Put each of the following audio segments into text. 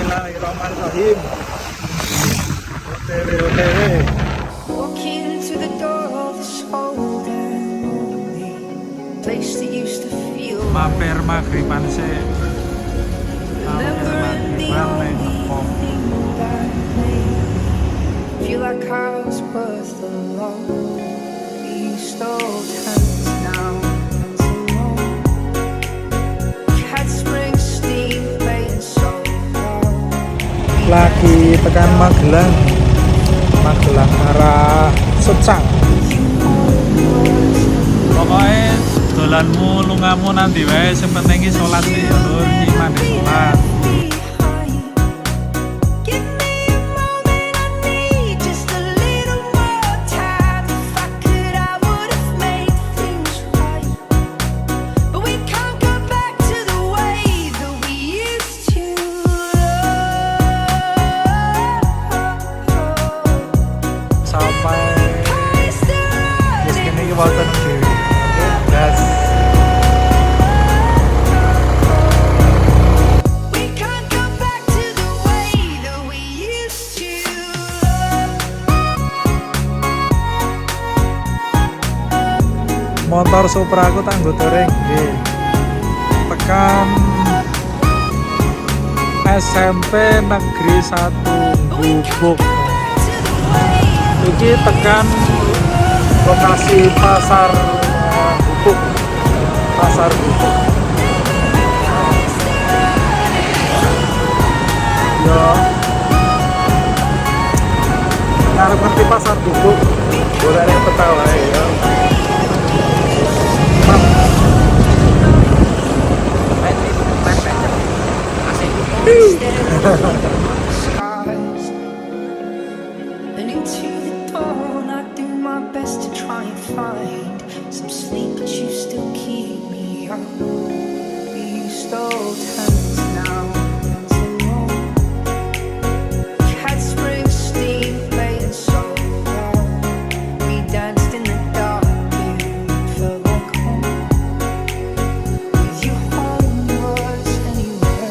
Bismillahirrahmanirrahim. OTW. Walking to the door of this old and lonely place that used to feel Mampir maghriban sih. Mampir maghriban nih ngepom. feel like I was worth a lot. These old hands now alone. Had spring steam playing so loud. Lagi tekan Magelang arah Secang. Pokoknya dolanmu lungamu nanti wae sing penting iki salat sih ya lur, iki mandi salat. Wonten dhewe. Oke, gas. Motor Supra aku tak nggo touring nggih. Tekan SMP Negeri 1 Gubuk. Iki tekan lokasi pasar Gubuk. Ya. Ngarep ngerti pasar Gubuk. Boleh yang peta wae ya. And into the dawn, I do my best to try and find some sleep, but you still keep me up. These old hands now alone. Had spring steam playing so loud. We danced in the dark, it felt like home. With you, home was anywhere.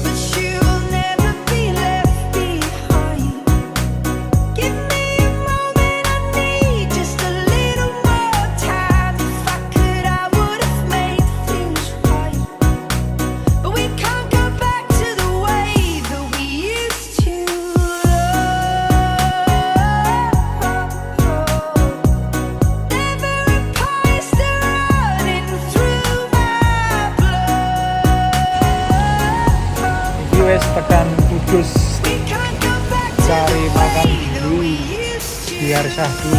But you'll never be left behind. Give me a moment, I need just a little more time. If I could, I would have made things right. But we can't go back to the way that we used to love. Never a poison running through my blood. Iki wis tekan Kudus, We can't go back to cari makan the dulu, way we used to biar syahdu.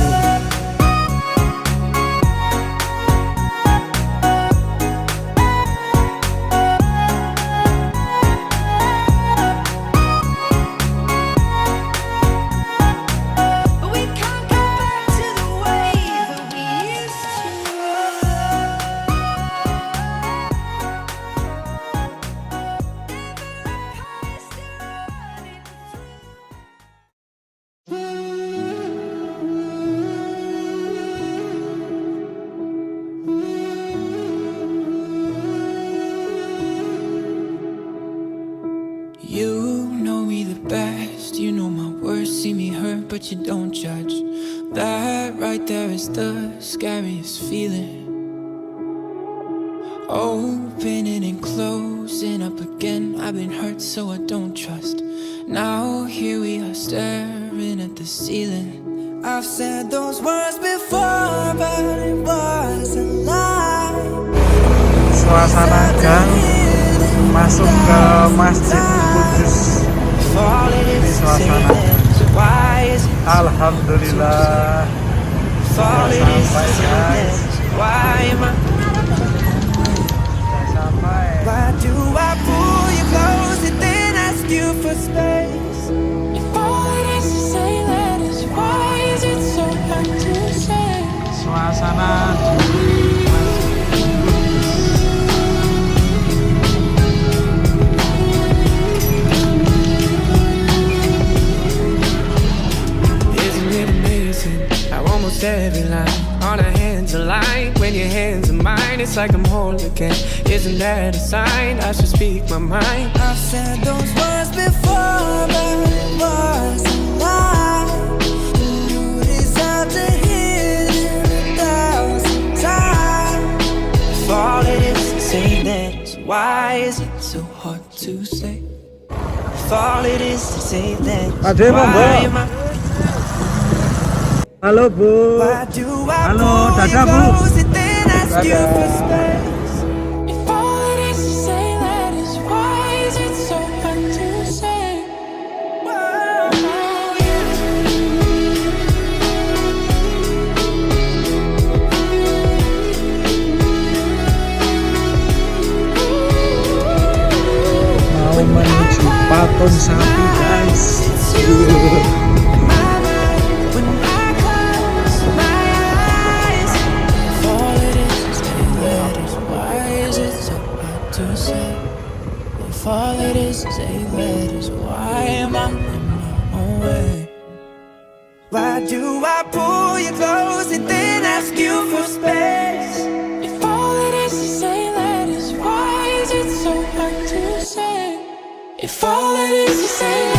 But we can't go back to the way that we used to You know me the best, you know my worst, see me hurt but you don't judge. That right there is the scariest feeling. Opening and closing up again, I've been hurt so I don't trust. Now here we are staring at the ceiling. I've said those words before but it was a lie. Suasana gang masuk ke Masjid Kudus. Ini suasana. Alhamdulillah. Sampai guys. Sampai. Why do I pull you close and then ask you for space? If all it is to say that is why is it so hard to say? Suasana Isn't it amazing how almost every line on our hands align when your hands are mine? it's like I'm whole again. Isn't that a sign I should speak my mind? I've said those words before, but it was a lie. You deserve to hear it 1,000 times. If all it is to say that, why is it so hard to say? If all it is to say that, why am I? Halo Bu. Why do I Halo, pull you dadah Bu. close and then ask you for Dadah. space? If all it is to say that is, why is it so hard to say? Whoa, yeah. Mau menuju patung sapi guys. If all it is to say letters, why am I in my own way? Why do I pull you close and then ask you for space? If all it is to say letters, why is it so hard to say? If all it is to say